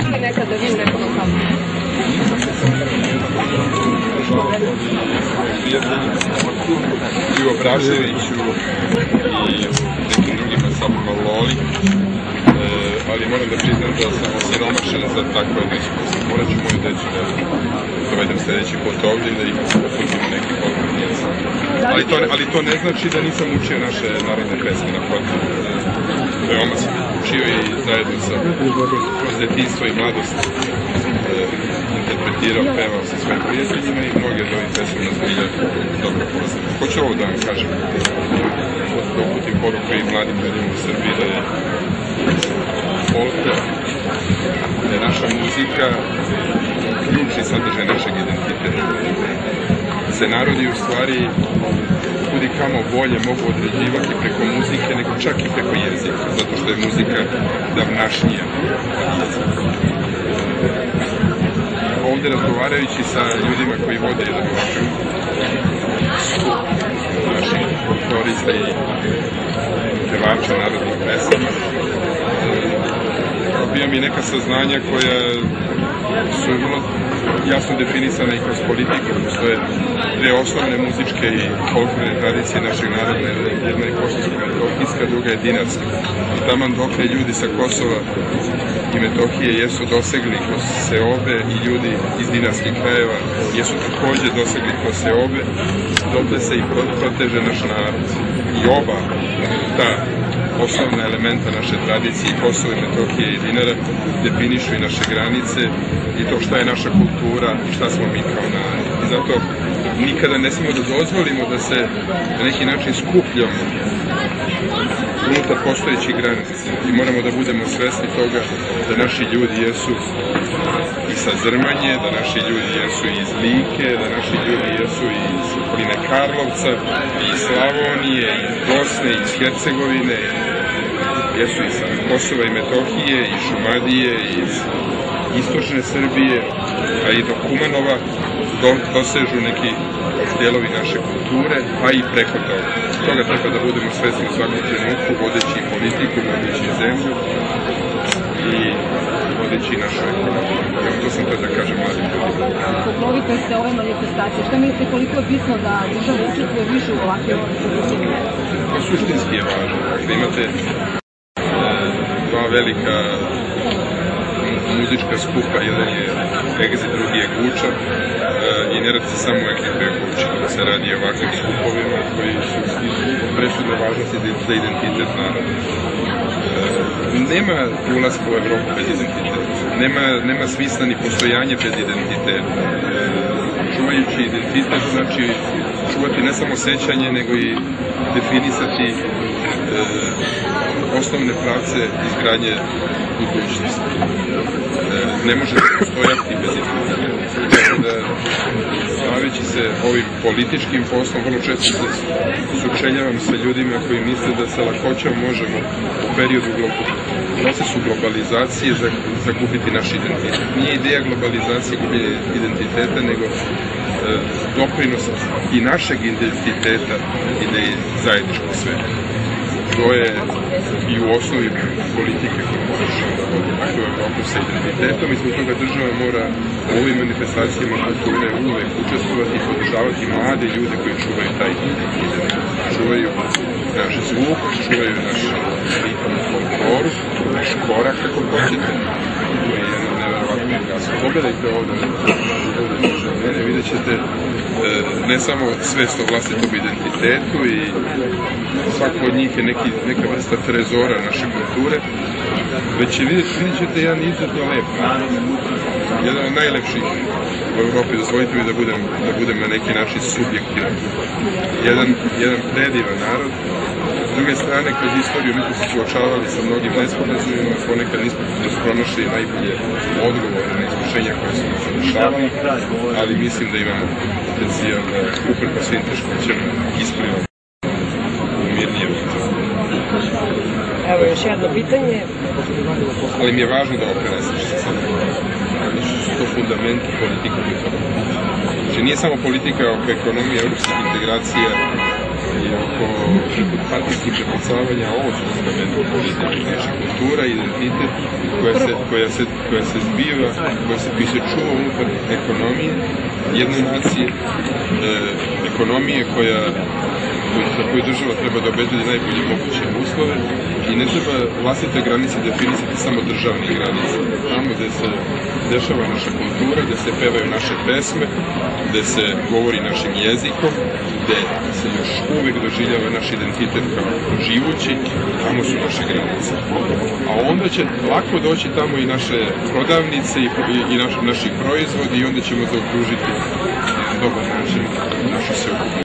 našli nekada vi u nekom lokalu? I u Obraževiću i nekim drugima Sabima u Loli, ali moram da priznam da sam osiromašen za takve diskusije. Morat ću moju decu da dovedem sljedeći put ovdje i da ih uputim u neki pogled. Ali to ne znači da nisam učio naše narodne pesme na protiv. Veoma sam učio i zajedno sam kroz detinjstvo i mladost interpretirao, pevao sa svojim prijateljima i mnogi od ovih pesma nas bilje dobro poznati. Hoću ovo da vam kažem, da uputim poruku i mladim ljudima u Srbiji da je folklor, da je naša muzika ključni sadržaj našeg identiteta. Se narodi u stvari kudi kamo bolje mogu određivati preko muzike nego čak i preko jezika, zato što je muzika davnašnija. Ovdje razgovarajući sa ljudima koji vode jedan ovakav skup naših folklorista i pevača narodnih pesama, dobijam i neka saznanja koja su vrlo jasno definisana i kroz politiku. Postoje dve osnovne muzičke i folklorne tradicije našeg naroda. Jedna je košarsko-metohijska, druga je dinarska. Taman dokle ljudi sa Kosova i Metohije jesu dosegli kroz seobe i ljudi iz dinarskih krajeva jesu također dosegli kroz seobe, dotle se i proteže naš narod. I oba ta osnovna elementa naše tradicije, Kosovo i Metohije i Dinara, definišu i naše granice i to šta je naša kultura i šta smo mi kao narod. I zato nikada ne smemo da dozvolimo da se na neki način skupljamo unutar postojećih granica. I moramo da budemo svesni toga da naši ljudi jesu i sa Zrmanje, da naši ljudi jesu iz Like, da naši ljudi jesu iz okoline Karlovca, iz Slavonije, iz Bosne, iz Hercegovine, jesu iz Kosova i Metohije, iz Šumadije, iz istočne Srbije, a i do Kumanova dosežu neki dijelovi naše kulture, pa i preko toga. Toga treba da budemo svesni u svakom trenutku, vodeći politiku, vodeći zemlju i vodeći našu ekonomiju. To sam to da kažem mladim ljudima. Poklovite se ove manifestacije. Šta mislite koliko je bitno da država učestvuje više u ovakvim manifestacijama? To suštinski je važno. Dakle, imate dva velika muzička skupa, jedan je Egzit, drugi je Guča i ne radi se samo o Egzitu i Guči, da se radi o ovakvim skupovima koji su presudne važnosti za identitet naroda. Nema ulaska u Evropu bez identiteta, nema smisla ni postojanje bez identiteta. Čuvajući identitet znači čuvati ne samo sećanje, nego i definisati osnovne pravce izgradnje budućnosti. Ne može postojati bez identiteta. Baveći se ovim političkim poslom, vrlo često se sučeljavam sa ljudima koji misle da sa lakoćom možemo u periodu procesu globalizacije zakupiti naš identitet. Nije ideja globalizacije gubljenja identiteta, nego doprinos i našeg identiteta ideji zajedničkog sveta. To je i u osnovi politike koju pokušamo da vodi u Evropu sa identitetom i zbog toga država mora u ovim manifestacijama kulture uvek učestvovati i podržavati mlade ljude koji čuvaju taj identitet. Čuvaju naš zvuk, čuvaju naš ritam folkloru, naš korak, kako hoćete. To je jedno nevjerovatno jasno. Pogledajte ovdje, vidjet ćete ne samo svest o vlastitom identitetu i svako od njih je neka vrsta trezora naše kulture, već vidjet ćete jedan izuzetno lep narod, jedan od najlepših u Evropi, dozvolite mi da budem na neki način subjektivan, jedan predivan narod. S druge strane, kroz istoriju mi smo se suočavali sa mnogim nesporazumima, ponekad nismo pronašli najbolje odgovore na iskušenja koje su nas dešavali, ali mislim da imamo potencijal da uprko svim teškoćama isplivamo u mirnijem. Evo još jedno pitanje. Ali mi je važno da ovo preneseš sa sobom. Su to fundamenti politike. Znači nije samo politika oko ekonomije, evropskih integracija i oko partijskih prepucavanja ovo su fundamentu politike, naša kultura, identitet koja se zbiva, koji se čuva unutar ekonomije jedne nacije, ekonomije za koju država treba da obezbedi najbolje moguće uslove i ne treba vlastite granice definisati samo državne granice. Tamo gde se dešava naša kultura, gde se pevaju naše pesme, gde se govori našim jezikom, gde se još uvek doživljava naš identitet kao živući, tamo su naše granice. A onda će lako doći tamo i naše prodavnice i naši proizvodi i onda ćemo zaokružiti na dobar način našu sveukupnu